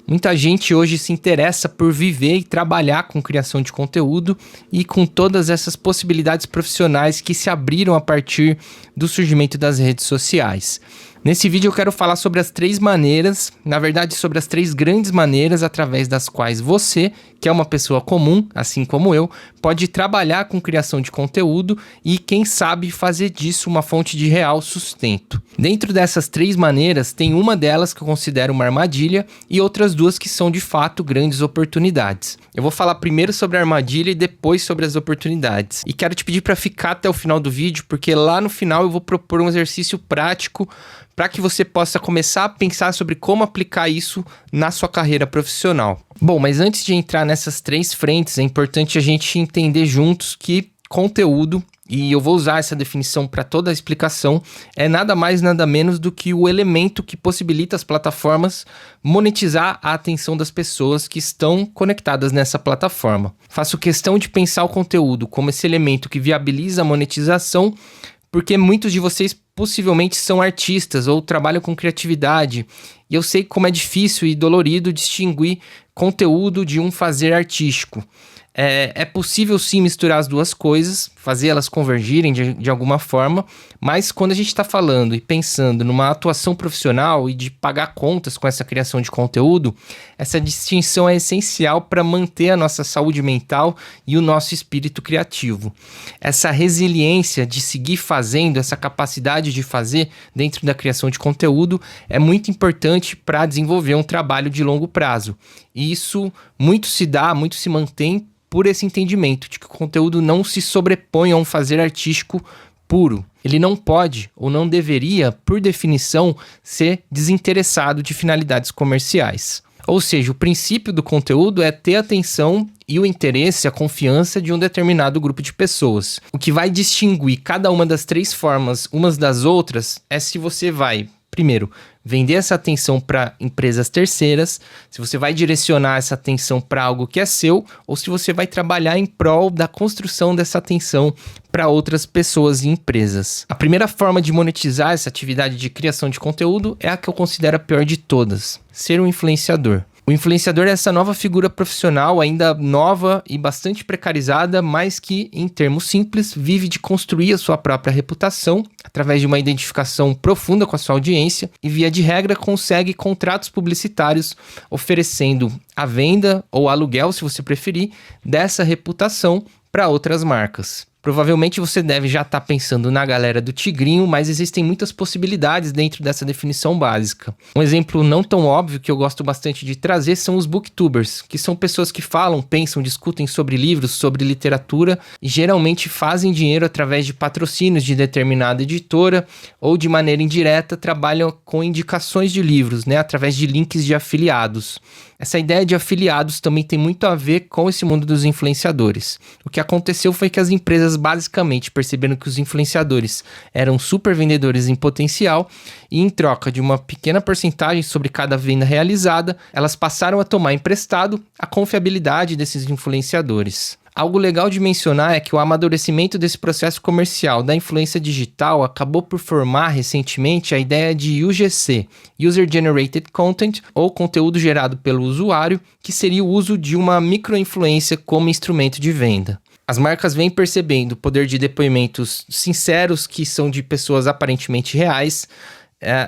Muita gente hoje se interessa por viver e trabalhar com criação de conteúdo e com todas essas possibilidades profissionais que se abriram a partir do surgimento das redes sociais. Nesse vídeo eu quero falar sobre as 3 maneiras, na verdade sobre as 3 grandes maneiras através das quais você, que é uma pessoa comum, assim como eu, pode trabalhar com criação de conteúdo e, quem sabe, fazer disso uma fonte de real sustento. Dentro dessas 3 maneiras, tem uma delas que eu considero uma armadilha e outras 2 que são de fato grandes oportunidades. Eu vou falar primeiro sobre a armadilha e depois sobre as oportunidades. E quero te pedir para ficar até o final do vídeo, porque lá no final eu vou propor um exercício prático para que você possa começar a pensar sobre como aplicar isso na sua carreira profissional. Bom, mas antes de entrar nessas 3 frentes, é importante a gente entender juntos que conteúdo, e eu vou usar essa definição para toda a explicação, é nada mais nada menos do que o elemento que possibilita as plataformas monetizar a atenção das pessoas que estão conectadas nessa plataforma. Faço questão de pensar o conteúdo como esse elemento que viabiliza a monetização, porque muitos de vocês possivelmente são artistas ou trabalham com criatividade, e eu sei como é difícil e dolorido distinguir conteúdo de um fazer artístico. É possível sim misturar as 2 coisas, fazer elas convergirem de alguma forma, mas quando a gente está falando e pensando numa atuação profissional e de pagar contas com essa criação de conteúdo, essa distinção é essencial para manter a nossa saúde mental e o nosso espírito criativo. Essa resiliência de seguir fazendo, essa capacidade de fazer dentro da criação de conteúdo é muito importante para desenvolver um trabalho de longo prazo. E isso muito se mantém por esse entendimento de que o conteúdo não se sobrepõe a um fazer artístico puro. Ele não pode ou não deveria, por definição, ser desinteressado de finalidades comerciais. Ou seja, o princípio do conteúdo é ter a atenção e o interesse, a confiança de um determinado grupo de pessoas. O que vai distinguir cada uma das 3 formas umas das outras é se você vai, primeiro, vender essa atenção para empresas terceiras, se você vai direcionar essa atenção para algo que é seu, ou se você vai trabalhar em prol da construção dessa atenção para outras pessoas e empresas. A primeira forma de monetizar essa atividade de criação de conteúdo é a que eu considero a pior de todas: ser um influenciador. O influenciador é essa nova figura profissional, ainda nova e bastante precarizada, mas que, em termos simples, vive de construir a sua própria reputação através de uma identificação profunda com a sua audiência e, via de regra, consegue contratos publicitários oferecendo a venda ou aluguel, se você preferir, dessa reputação para outras marcas. Provavelmente você deve já estar pensando na galera do tigrinho, mas existem muitas possibilidades dentro dessa definição básica. Um exemplo não tão óbvio que eu gosto bastante de trazer são os booktubers, que são pessoas que falam, pensam, discutem sobre livros, sobre literatura e geralmente fazem dinheiro através de patrocínios de determinada editora ou, de maneira indireta, trabalham com indicações de livros, através de links de afiliados. Essa ideia de afiliados também tem muito a ver com esse mundo dos influenciadores. O que aconteceu foi que as empresas basicamente perceberam que os influenciadores eram super vendedores em potencial e, em troca de uma pequena porcentagem sobre cada venda realizada, elas passaram a tomar emprestado a confiabilidade desses influenciadores. Algo legal de mencionar é que o amadurecimento desse processo comercial da influência digital acabou por formar recentemente a ideia de UGC, User Generated Content, ou conteúdo gerado pelo usuário, que seria o uso de uma microinfluência como instrumento de venda. As marcas vêm percebendo o poder de depoimentos sinceros que são de pessoas aparentemente reais,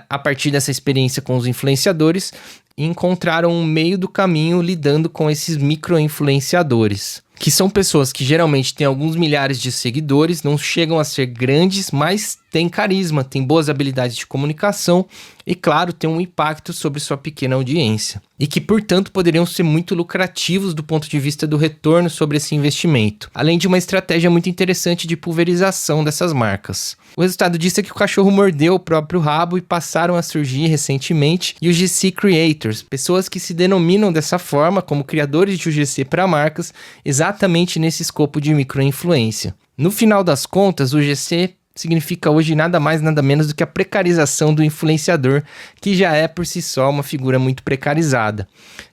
a partir dessa experiência com os influenciadores, e encontraram um meio do caminho lidando com esses micro-influenciadores, que são pessoas que geralmente têm alguns milhares de seguidores, não chegam a ser grandes, mas têm carisma, têm boas habilidades de comunicação e, claro, têm um impacto sobre sua pequena audiência. E que, portanto, poderiam ser muito lucrativos do ponto de vista do retorno sobre esse investimento, além de uma estratégia muito interessante de pulverização dessas marcas. O resultado disso é que o cachorro mordeu o próprio rabo e passaram a surgir recentemente UGC Creators, pessoas que se denominam dessa forma como criadores de UGC para marcas, exatamente nesse escopo de microinfluência. No final das contas, o UGC significa hoje nada mais nada menos do que a precarização do influenciador, que já é por si só uma figura muito precarizada.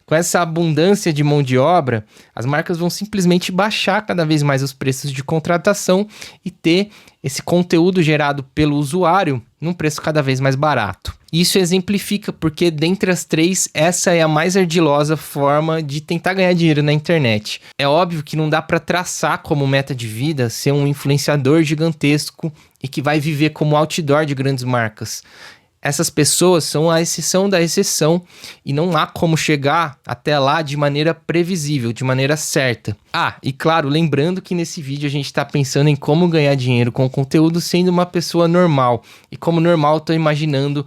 Com essa abundância de mão de obra, as marcas vão simplesmente baixar cada vez mais os preços de contratação e ter esse conteúdo gerado pelo usuário num preço cada vez mais barato. Isso exemplifica porque, dentre as três, essa é a mais ardilosa forma de tentar ganhar dinheiro na internet. É óbvio que não dá para traçar como meta de vida ser um influenciador gigantesco e que vai viver como outdoor de grandes marcas. Essas pessoas são a exceção da exceção e não há como chegar até lá de maneira previsível, de maneira certa. E claro, lembrando que nesse vídeo a gente está pensando em como ganhar dinheiro com conteúdo sendo uma pessoa normal. E como normal, estou imaginando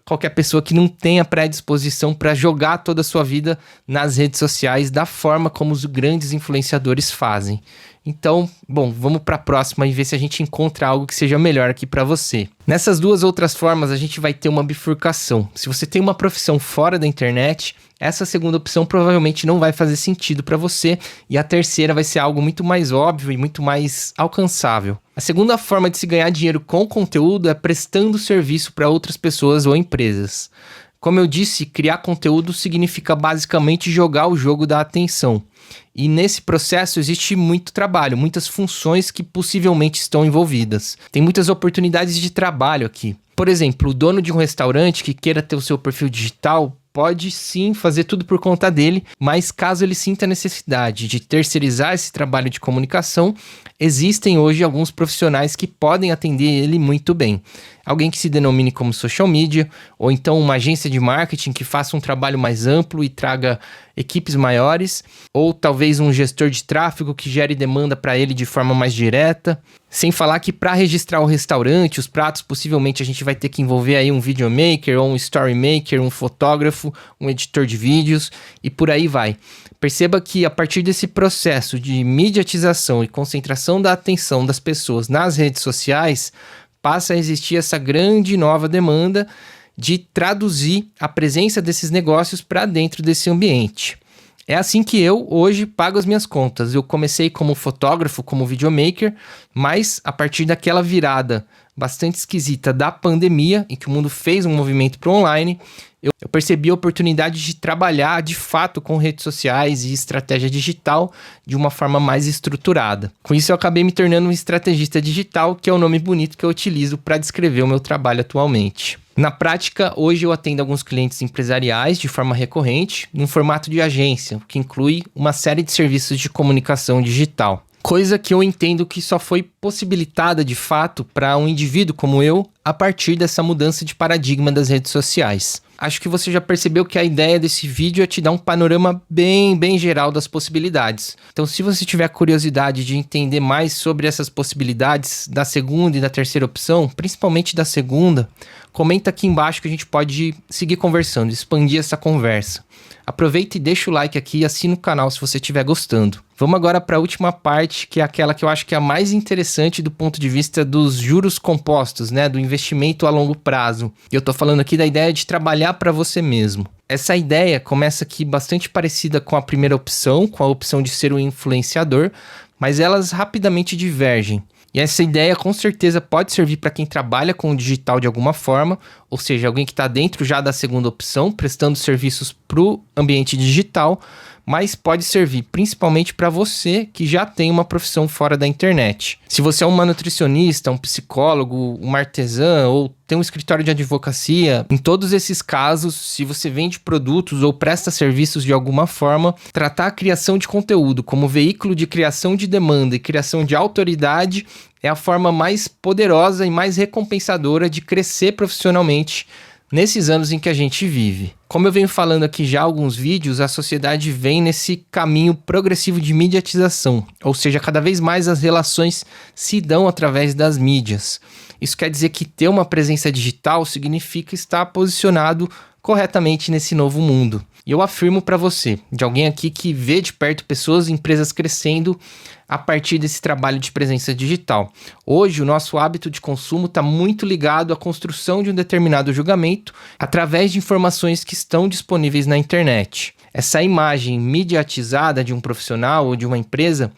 qualquer pessoa que não tenha predisposição para jogar toda a sua vida nas redes sociais da forma como os grandes influenciadores fazem. Então, bom, vamos para a próxima e ver se a gente encontra algo que seja melhor aqui para você. Nessas duas outras formas, a gente vai ter uma bifurcação. Se você tem uma profissão fora da internet, essa segunda opção provavelmente não vai fazer sentido para você e a terceira vai ser algo muito mais óbvio e muito mais alcançável. A segunda forma de se ganhar dinheiro com conteúdo é prestando serviço para outras pessoas ou empresas. Como eu disse, criar conteúdo significa basicamente jogar o jogo da atenção. E nesse processo existe muito trabalho, muitas funções que possivelmente estão envolvidas. Tem muitas oportunidades de trabalho aqui. Por exemplo, o dono de um restaurante que queira ter o seu perfil digital pode sim fazer tudo por conta dele, mas caso ele sinta a necessidade de terceirizar esse trabalho de comunicação, existem hoje alguns profissionais que podem atender ele muito bem. Alguém que se denomine como social media, ou então uma agência de marketing que faça um trabalho mais amplo e traga equipes maiores, ou talvez um gestor de tráfego que gere demanda para ele de forma mais direta. Sem falar que para registrar o restaurante, os pratos, possivelmente a gente vai ter que envolver aí um videomaker, ou um storymaker, um fotógrafo, um editor de vídeos e por aí vai. Perceba que a partir desse processo de mediatização e concentração da atenção das pessoas nas redes sociais, passa a existir essa grande nova demanda de traduzir a presença desses negócios para dentro desse ambiente. É assim que eu hoje pago as minhas contas. Eu comecei como fotógrafo, como videomaker, mas a partir daquela virada bastante esquisita da pandemia, em que o mundo fez um movimento para o online, eu percebi a oportunidade de trabalhar de fato com redes sociais e estratégia digital de uma forma mais estruturada. Com isso eu acabei me tornando um estrategista digital, que é o nome bonito que eu utilizo para descrever o meu trabalho atualmente. Na prática, hoje eu atendo alguns clientes empresariais de forma recorrente, num formato de agência, que inclui uma série de serviços de comunicação digital. Coisa que eu entendo que só foi possibilitada de fato para um indivíduo como eu a partir dessa mudança de paradigma das redes sociais. Acho que você já percebeu que a ideia desse vídeo é te dar um panorama bem geral das possibilidades. Então, se você tiver curiosidade de entender mais sobre essas possibilidades da segunda e da terceira opção, principalmente da segunda, comenta aqui embaixo que a gente pode seguir conversando, expandir essa conversa. Aproveita e deixa o like aqui e assina o canal se você estiver gostando. Vamos agora para a última parte, que é aquela que eu acho que é a mais interessante do ponto de vista dos juros compostos, né? Do investimento a longo prazo. E eu tô falando aqui da ideia de trabalhar para você mesmo. Essa ideia começa aqui bastante parecida com a primeira opção, com a opção de ser um influenciador, mas elas rapidamente divergem. E essa ideia com certeza pode servir para quem trabalha com o digital de alguma forma, ou seja, alguém que está dentro já da segunda opção, prestando serviços para o ambiente digital, mas pode servir principalmente para você que já tem uma profissão fora da internet. Se você é uma nutricionista, um psicólogo, uma artesã ou tem um escritório de advocacia, em todos esses casos, se você vende produtos ou presta serviços de alguma forma, tratar a criação de conteúdo como veículo de criação de demanda e criação de autoridade é a forma mais poderosa e mais recompensadora de crescer profissionalmente nesses anos em que a gente vive. Como eu venho falando aqui já há alguns vídeos, a sociedade vem nesse caminho progressivo de mediatização, ou seja, cada vez mais as relações se dão através das mídias. Isso quer dizer que ter uma presença digital significa estar posicionado corretamente nesse novo mundo. E eu afirmo para você, de alguém aqui que vê de perto pessoas e empresas crescendo a partir desse trabalho de presença digital. Hoje, o nosso hábito de consumo está muito ligado à construção de um determinado julgamento através de informações que estão disponíveis na internet. Essa imagem mediatizada de um profissional ou de uma empresa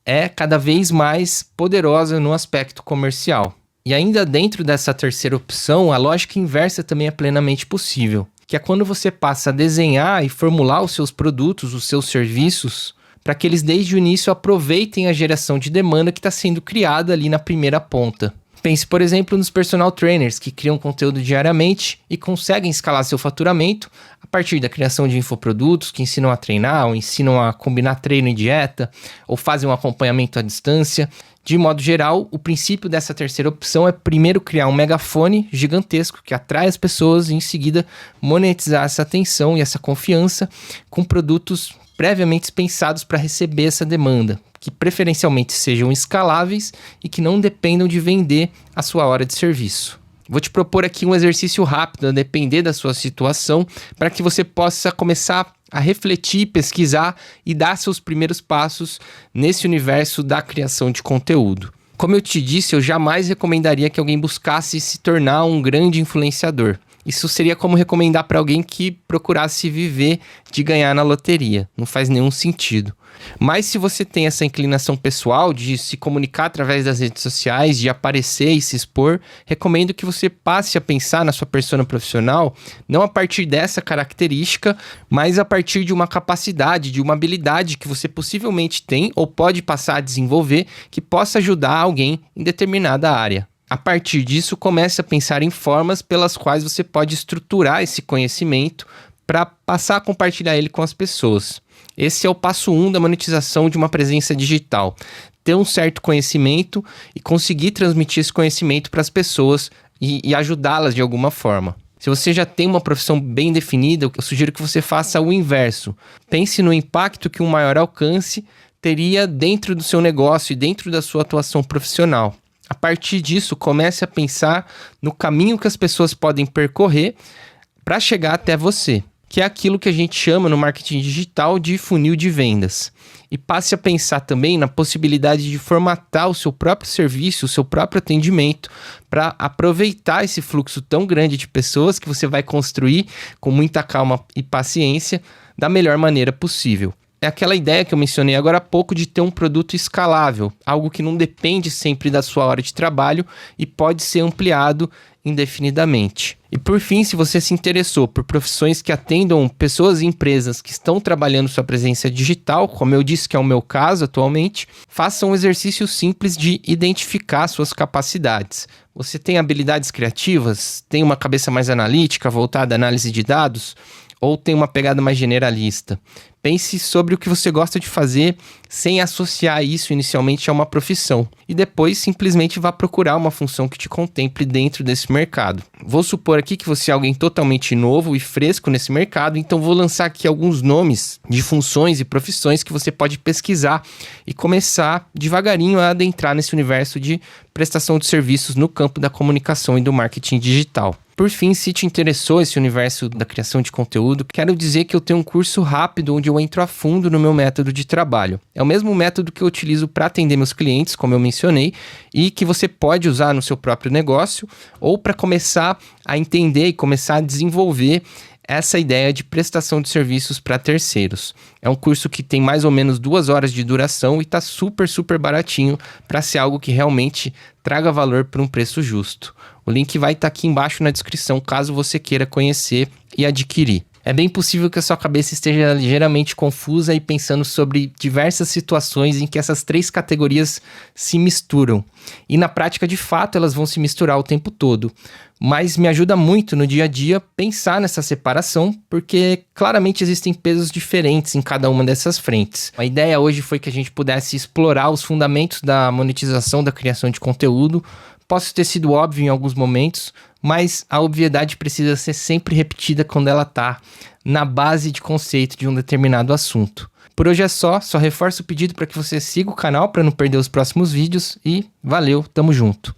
é cada vez mais poderosa no aspecto comercial. E ainda dentro dessa terceira opção, a lógica inversa também é plenamente possível. que é quando você passa a desenhar e formular os seus produtos, os seus serviços, para que eles desde o início aproveitem a geração de demanda que está sendo criada ali na primeira ponta. Pense, por exemplo, nos personal trainers, que criam conteúdo diariamente e conseguem escalar seu faturamento a partir da criação de infoprodutos que ensinam a treinar, ou ensinam a combinar treino e dieta, ou fazem um acompanhamento à distância. De modo geral, o princípio dessa terceira opção é primeiro criar um megafone gigantesco que atrai as pessoas e em seguida monetizar essa atenção e essa confiança com produtos previamente pensados para receber essa demanda, que preferencialmente sejam escaláveis e que não dependam de vender a sua hora de serviço. Vou te propor aqui um exercício rápido, a depender da sua situação, para que você possa começar a refletir, pesquisar e dar seus primeiros passos nesse universo da criação de conteúdo. Como eu te disse, eu jamais recomendaria que alguém buscasse se tornar um grande influenciador. Isso seria como recomendar para alguém que procurasse viver de ganhar na loteria. Não faz nenhum sentido. Mas se você tem essa inclinação pessoal de se comunicar através das redes sociais, de aparecer e se expor, recomendo que você passe a pensar na sua persona profissional, não a partir dessa característica, mas a partir de uma capacidade, de uma habilidade que você possivelmente tem ou pode passar a desenvolver que possa ajudar alguém em determinada área. A partir disso, comece a pensar em formas pelas quais você pode estruturar esse conhecimento para passar a compartilhar ele com as pessoas. Esse é o passo 1 da monetização de uma presença digital. Ter um certo conhecimento e conseguir transmitir esse conhecimento para as pessoas e ajudá-las de alguma forma. Se você já tem uma profissão bem definida, eu sugiro que você faça o inverso. Pense no impacto que um maior alcance teria dentro do seu negócio e dentro da sua atuação profissional. A partir disso, comece a pensar no caminho que as pessoas podem percorrer para chegar até você, que é aquilo que a gente chama no marketing digital de funil de vendas. E passe a pensar também na possibilidade de formatar o seu próprio serviço, o seu próprio atendimento, para aproveitar esse fluxo tão grande de pessoas que você vai construir com muita calma e paciência da melhor maneira possível. É aquela ideia que eu mencionei agora há pouco de ter um produto escalável, algo que não depende sempre da sua hora de trabalho e pode ser ampliado indefinidamente. E por fim, se você se interessou por profissões que atendam pessoas e empresas que estão trabalhando sua presença digital, como eu disse que é o meu caso atualmente, faça um exercício simples de identificar suas capacidades. Você tem habilidades criativas? Tem uma cabeça mais analítica, voltada à análise de dados? Ou tem uma pegada mais generalista? Pense sobre o que você gosta de fazer sem associar isso inicialmente a uma profissão. E depois simplesmente vá procurar uma função que te contemple dentro desse mercado. Vou supor aqui que você é alguém totalmente novo e fresco nesse mercado, então vou lançar aqui alguns nomes de funções e profissões que você pode pesquisar e começar devagarinho a adentrar nesse universo de prestação de serviços no campo da comunicação e do marketing digital. Por fim, se te interessou esse universo da criação de conteúdo, quero dizer que eu tenho um curso rápido onde eu entro a fundo no meu método de trabalho. É o mesmo método que eu utilizo para atender meus clientes, como eu mencionei, e que você pode usar no seu próprio negócio ou para começar a entender e começar a desenvolver essa ideia de prestação de serviços para terceiros. É um curso que tem mais ou menos 2 horas de duração e está super baratinho para ser algo que realmente traga valor por um preço justo. O link vai estar aqui embaixo na descrição, caso você queira conhecer e adquirir. É bem possível que a sua cabeça esteja ligeiramente confusa e pensando sobre diversas situações em que essas 3 categorias se misturam. E na prática, de fato, elas vão se misturar o tempo todo. Mas me ajuda muito no dia a dia pensar nessa separação, porque claramente existem pesos diferentes em cada uma dessas frentes. A ideia hoje foi que a gente pudesse explorar os fundamentos da monetização da criação de conteúdo. Posso ter sido óbvio em alguns momentos, mas a obviedade precisa ser sempre repetida quando ela está na base de conceito de um determinado assunto. Por hoje é só reforço o pedido para que você siga o canal para não perder os próximos vídeos e valeu, tamo junto!